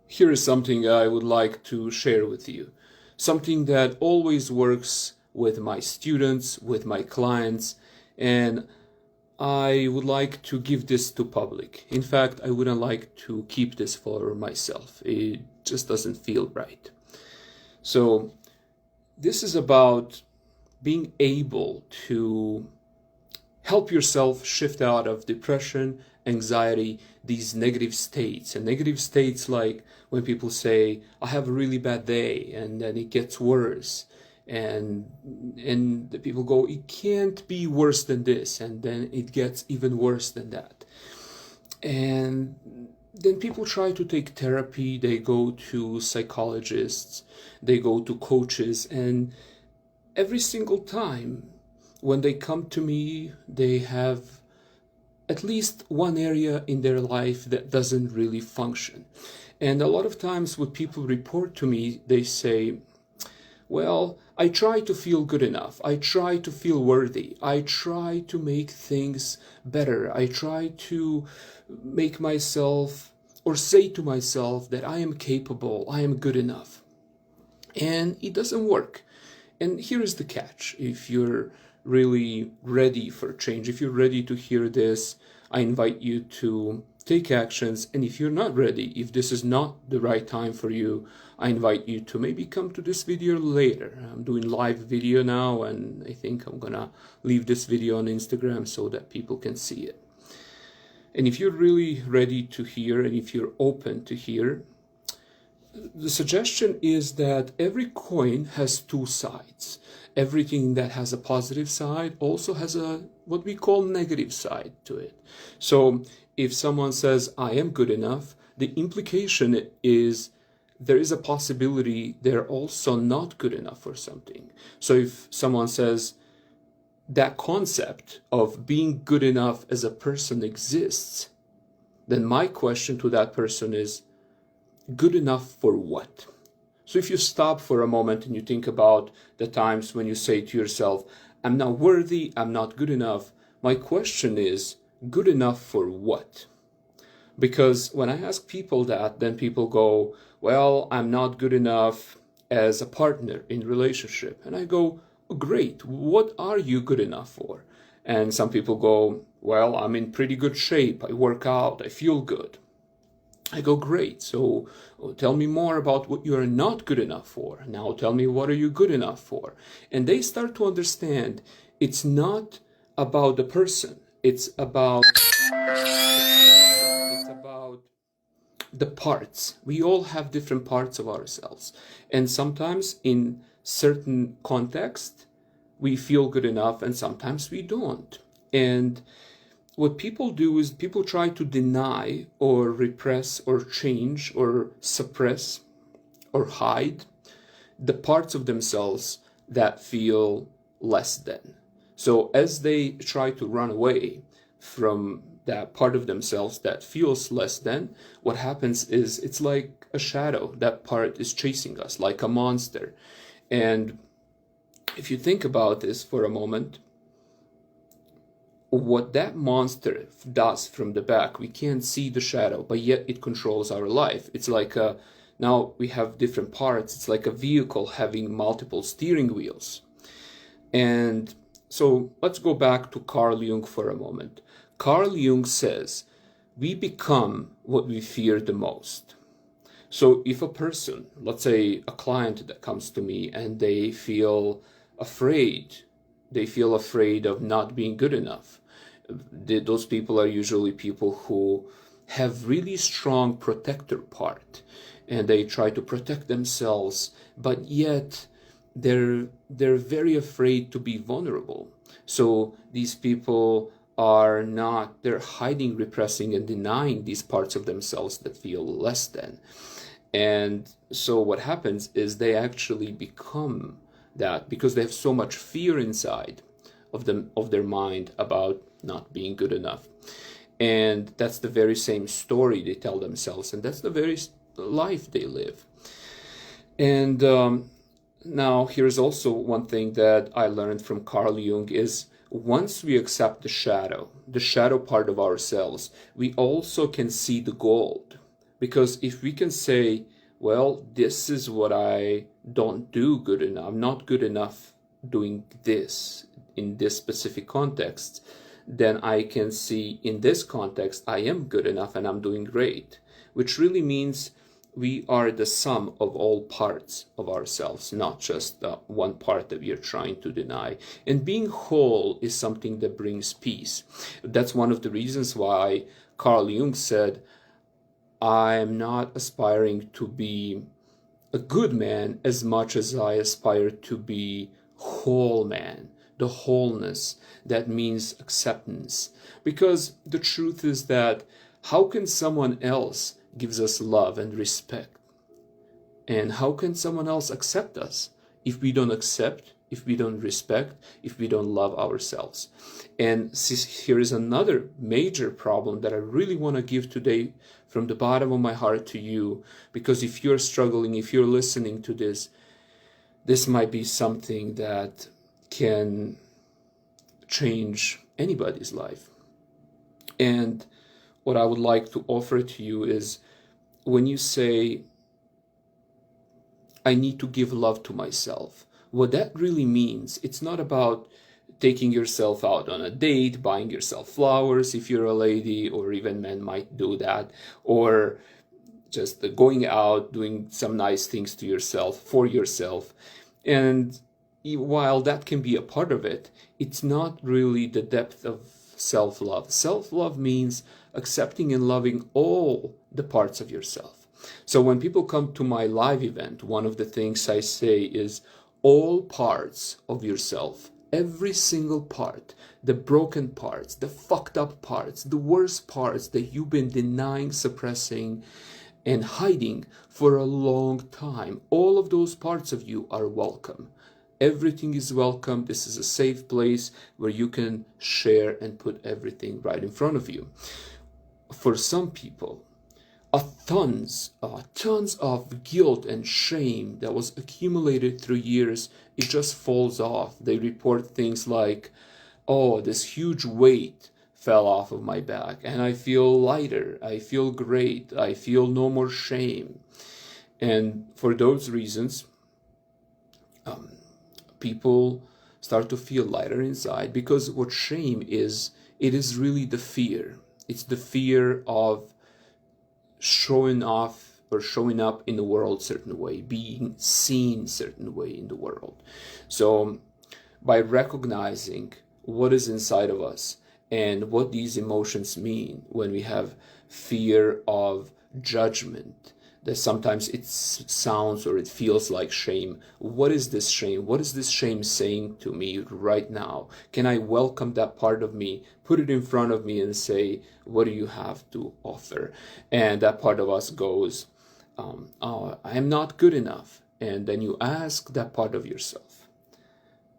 Here is something I would like to share with you. Something that always works with my students, with my clients, and I would like to give this to public. In fact, I wouldn't like to keep this for myself. It just doesn't feel right. So this is about being able to help yourself shift out of depression, anxiety, these negative states. And negative states like when people say, I have a really bad day, and then it gets worse. And the people go, it can't be worse than this, and then it gets even worse than that. And then people try to take therapy, they go to psychologists, they go to coaches, and every single time when they come to me, they have at least one area in their life that doesn't really function. And a lot of times when people report to me, they say, well, I try to feel good enough. I try to feel worthy. I try to make things better. I try to make myself or say to myself that I am capable, I am good enough. And it doesn't work. And here is the catch. If you're really ready for change, if you're ready to hear this, I invite you to take actions. And if you're not ready, if this is not the right time for you, I invite you to maybe come to this video later. I'm doing live video now, and I think I'm gonna leave this video on Instagram so that people can see it. And if you're really ready to hear, and if you're open to hear, the suggestion is that every coin has two sides. Everything that has a positive side also has a what we call negative side to it. So if someone says, I am good enough, the implication is there is a possibility they're also not good enough for something. So if someone says that concept of being good enough as a person exists, then my question to that person is, good enough for what? So if you stop for a moment and you think about the times when you say to yourself, I'm not worthy, I'm not good enough, my question is, good enough for what? Because when I ask people that, then people go, well, I'm not good enough as a partner in relationship. And I go, oh, great, what are you good enough for? And some people go, well, I'm in pretty good shape, I work out, I feel good. I go, great, so tell me more about what you are not good enough for. Now tell me, what are you good enough for? And they start to understand it's not about the person. It's about the parts. We all have different parts of ourselves. And sometimes in certain context, we feel good enough, and sometimes we don't. And what people do is people try to deny or repress or change or suppress or hide the parts of themselves that feel less than. So as they try to run away from that part of themselves that feels less than, what happens is it's like a shadow. That part is chasing us like a monster. And if you think about this for a moment, what that monster does from the back, we can't see the shadow, but yet it controls our life. It's like now we have different parts. It's like a vehicle having multiple steering wheels. And so let's go back to Carl Jung for a moment. Carl Jung says, we become what we fear the most. So if a person, let's say a client that comes to me and they feel afraid of not being good enough. Those people are usually people who have really strong protector part, and they try to protect themselves, but yet they're very afraid to be vulnerable. So these people they're hiding, repressing, and denying these parts of themselves that feel less than. And so what happens is they actually become that because they have so much fear inside of their mind about not being good enough. And that's the very same story they tell themselves, and that's the very life they live. And now here's also one thing that I learned from Carl Jung is once we accept the shadow part of ourselves, we also can see the gold. Because if we can say, well, this is what I don't do good enough, I'm not good enough doing this in this specific context, then I can see in this context I am good enough and I'm doing great, which really means we are the sum of all parts of ourselves, not just one part that we are trying to deny. And being whole is something that brings peace. That's one of the reasons why Carl Jung said, I am not aspiring to be a good man as much as I aspire to be whole man. The wholeness, that means acceptance. Because the truth is that how can someone else gives us love and respect? And how can someone else accept us if we don't accept, if we don't respect, if we don't love ourselves? And here is another major problem that I really want to give today from the bottom of my heart to you, because if you're struggling, if you're listening to this, this might be something that can change anybody's life. And what I would like to offer to you is, when you say, I need to give love to myself, what that really means, it's not about taking yourself out on a date, buying yourself flowers if you're a lady, or even men might do that, or just going out, doing some nice things to yourself, for yourself. And while that can be a part of it, it's not really the depth of self-love. Self-love means accepting and loving all the parts of yourself. So when people come to my live event, one of the things I say is all parts of yourself, every single part, the broken parts, the fucked up parts, the worst parts that you've been denying, suppressing, and hiding for a long time, all of those parts of you are welcome. Everything is welcome. This is a safe place where you can share and put everything right in front of you. For some people, tons of guilt and shame that was accumulated through years, it just falls off. They report things like, oh, this huge weight fell off of my back and I feel lighter, I feel great, I feel no more shame. And for those reasons, people start to feel lighter inside, because what shame is, it is really the fear. It's the fear of showing off or showing up in the world a certain way, being seen a certain way in the world. So by recognizing what is inside of us and what these emotions mean, when we have fear of judgment, that sometimes it sounds or it feels like shame. What is this shame? What is this shame saying to me right now? Can I welcome that part of me, put it in front of me and say, what do you have to offer? And that part of us goes, oh, I am not good enough. And then you ask that part of yourself.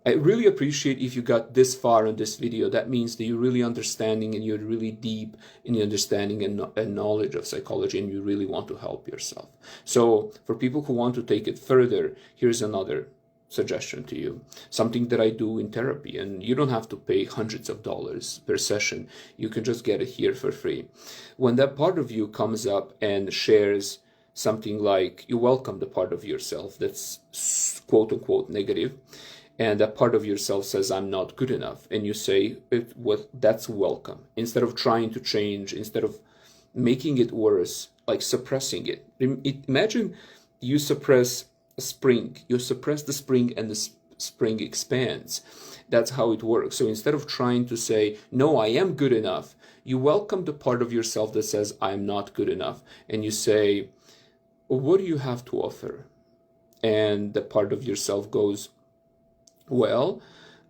I really appreciate if you got this far on this video. That means that you're really understanding and you're really deep in the understanding and knowledge of psychology, and you really want to help yourself. So for people who want to take it further, here's another suggestion to you. Something that I do in therapy, and you don't have to pay hundreds of dollars per session. You can just get it here for free. When that part of you comes up and shares something like, you welcome the part of yourself that's quote unquote negative, and that part of yourself says, I'm not good enough, and you say, that's welcome. Instead of trying to change, instead of making it worse, like suppressing it. Imagine you suppress a spring. You suppress the spring and the spring expands. That's how it works. So instead of trying to say, no, I am good enough, you welcome the part of yourself that says, I'm not good enough. And you say, what do you have to offer? And the part of yourself goes, well,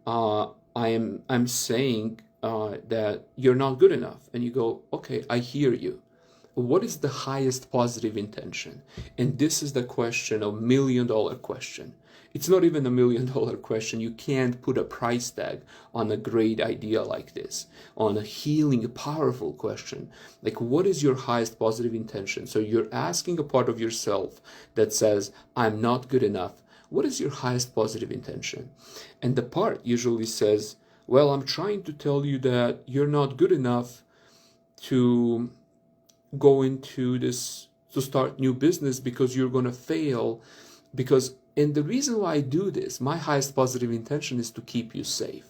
I'm saying that you're not good enough. And you go, okay, I hear you. What is the highest positive intention? And this is the question, $1 million question. It's not even $1 million question. You can't put a price tag on a great idea like this, on a healing, powerful question. Like, what is your highest positive intention? So you're asking a part of yourself that says, I'm not good enough. What is your highest positive intention? And the part usually says, well, I'm trying to tell you that you're not good enough to go into this to start new business because you're going to fail. And the reason why I do this, my highest positive intention is to keep you safe.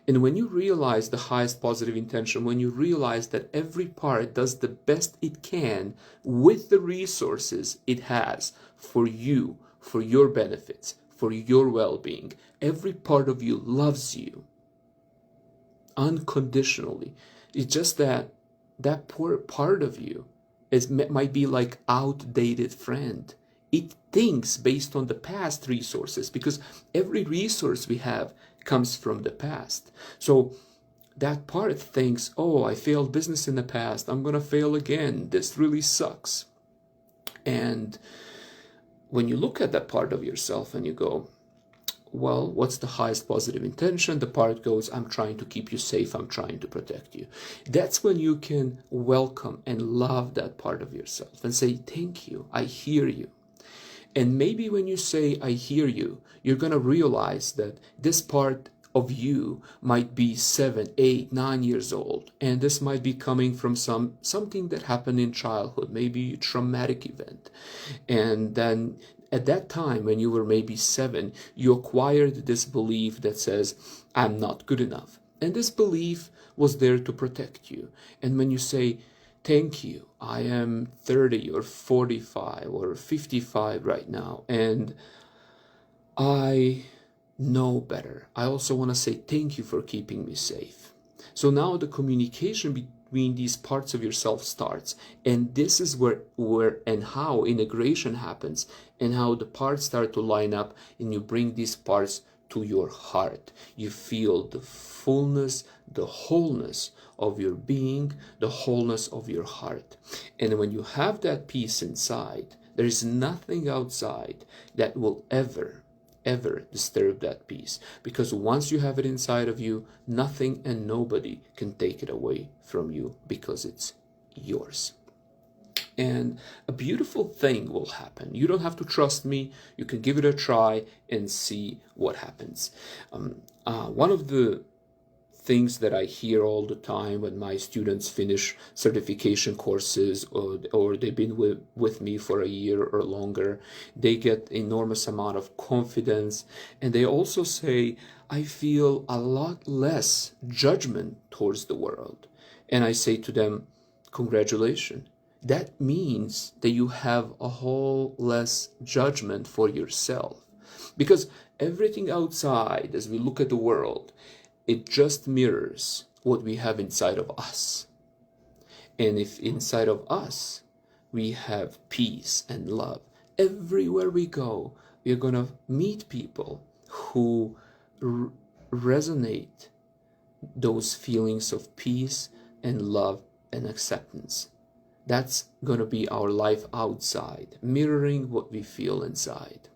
And when you realize the highest positive intention, when you realize that every part does the best it can with the resources it has for you, for your benefits, for your well-being, every part of you loves you unconditionally. It's just that poor part of you might be like outdated friend. It thinks based on the past resources, because every resource we have comes from the past. So that part thinks, oh, I failed business in the past, I'm gonna fail again, this really sucks. And when you look at that part of yourself and you go, well, what's the highest positive intention? The part goes, I'm trying to keep you safe, I'm trying to protect you. That's when you can welcome and love that part of yourself and say, thank you, I hear you. And maybe when you say, I hear you, you're going to realize that this part of you might be 7, 8, 9 years old. And this might be coming from something that happened in childhood, maybe a traumatic event. And then at that time, when you were maybe 7, you acquired this belief that says, I'm not good enough. And this belief was there to protect you. And when you say, thank you, I am 30 or 45 or 55 right now, and I know better. I also want to say thank you for keeping me safe. So now the communication between these parts of yourself starts, and this is where and how integration happens, and how the parts start to line up, and you bring these parts to your heart. You feel the fullness, the wholeness of your being, the wholeness of your heart. And when you have that peace inside, there is nothing outside that will ever disturb that peace. Because once you have it inside of you, nothing and nobody can take it away from you, because it's yours. And a beautiful thing will happen. You don't have to trust me. You can give it a try and see what happens. One of the things that I hear all the time when my students finish certification courses, or they've been with me for a year or longer, they get enormous amount of confidence, and they also say, I feel a lot less judgment towards the world. And I say to them, congratulations. That means that you have a whole less judgment for yourself. Because everything outside, as we look at the world, it just mirrors what we have inside of us. And if inside of us we have peace and love, everywhere we go, we're going to meet people who resonate those feelings of peace and love and acceptance. That's going to be our life outside, mirroring what we feel inside.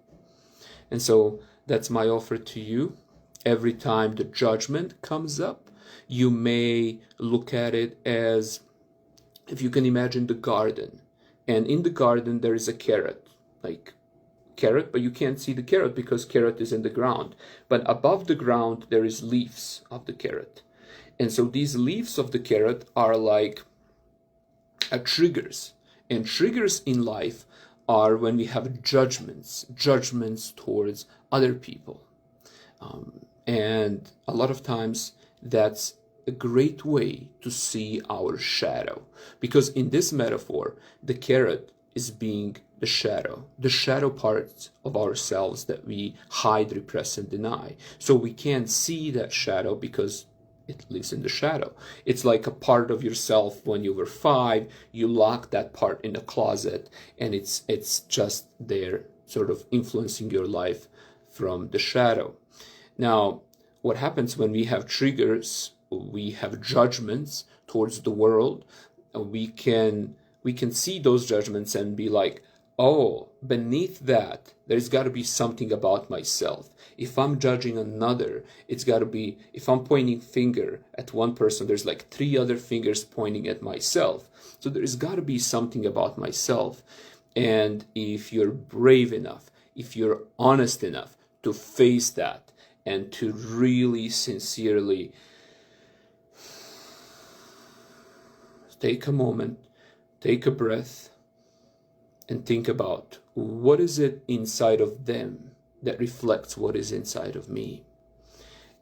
And so that's my offer to you. Every time the judgment comes up, you may look at it as, if you can imagine the garden. And in the garden there is a carrot, like carrot, but you can't see the carrot because carrot is in the ground. But above the ground there is leaves of the carrot. And so these leaves of the carrot are like triggers. And triggers in life are when we have judgments towards other people. And a lot of times that's a great way to see our shadow. Because in this metaphor, the carrot is being the shadow parts of ourselves that we hide, repress, and deny. So we can't see that shadow because it lives in the shadow. It's like a part of yourself when you were 5, you locked that part in the closet, and it's just there sort of influencing your life from the shadow. Now, what happens when we have triggers, we have judgments towards the world, we can see those judgments and be like, oh, beneath that, there's got to be something about myself. If I'm judging another, it's got to be, if I'm pointing finger at one person, there's like 3 other fingers pointing at myself. So there's got to be something about myself. And if you're brave enough, if you're honest enough to face that and to really sincerely take a moment, take a breath, and think about what is it inside of them that reflects what is inside of me.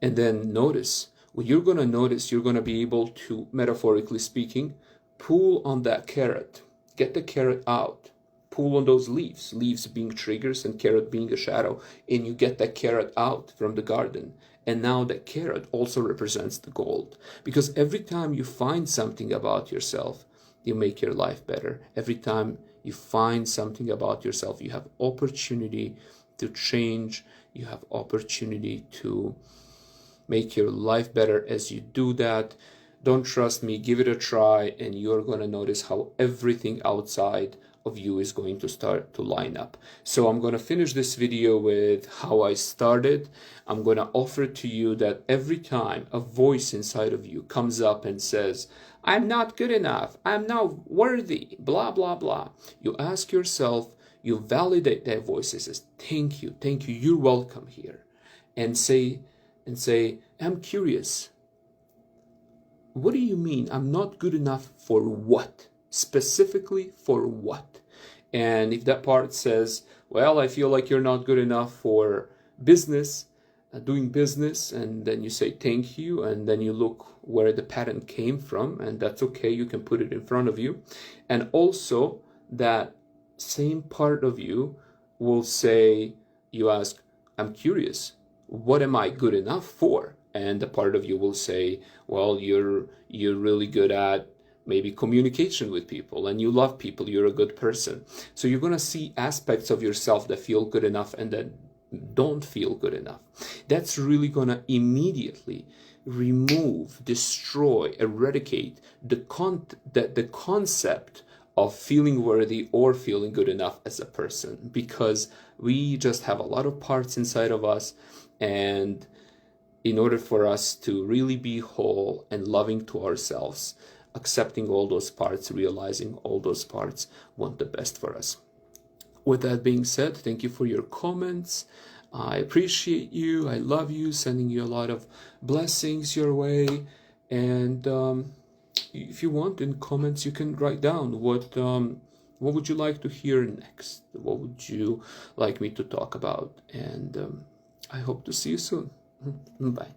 And then notice, what you're going to notice, you're going to be able to, metaphorically speaking, pull on that carrot, get the carrot out, pull on those leaves, leaves being triggers and carrot being a shadow, and you get that carrot out from the garden. And now that carrot also represents the gold. Because every time you find something about yourself, you make your life better. Every time you find something about yourself, you have opportunity to change, you have opportunity to make your life better. As you do that, don't trust me, give it a try, and you're going to notice how everything outside of you is going to start to line up. So I'm going to finish this video with how I started. I'm going to offer to you that every time a voice inside of you comes up and says, I'm not good enough, I'm not worthy, blah, blah, blah, you ask yourself, you validate that voice and says, thank you, you're welcome here. And say, I'm curious. What do you mean I'm not good enough for what? Specifically for what? And if that part says, well, I feel like you're not good enough for business, doing business, and then you say thank you, and then you look where the pattern came from, and that's okay, you can put it in front of you. And also that same part of you will say, you ask, I'm curious, what am I good enough for? And the part of you will say, well, you're really good at maybe communication with people, and you love people, you're a good person. So you're going to see aspects of yourself that feel good enough and that don't feel good enough. That's really going to immediately remove, destroy, eradicate the concept of feeling worthy or feeling good enough as a person, because we just have a lot of parts inside of us, and in order for us to really be whole and loving to ourselves, accepting all those parts, realizing all those parts want the best for us. With that being said, thank you for your comments. I appreciate you. I love you. Sending you a lot of blessings your way. And if you want, in comments you can write down what would you like to hear next? What would you like me to talk about? And I hope to see you soon. Bye.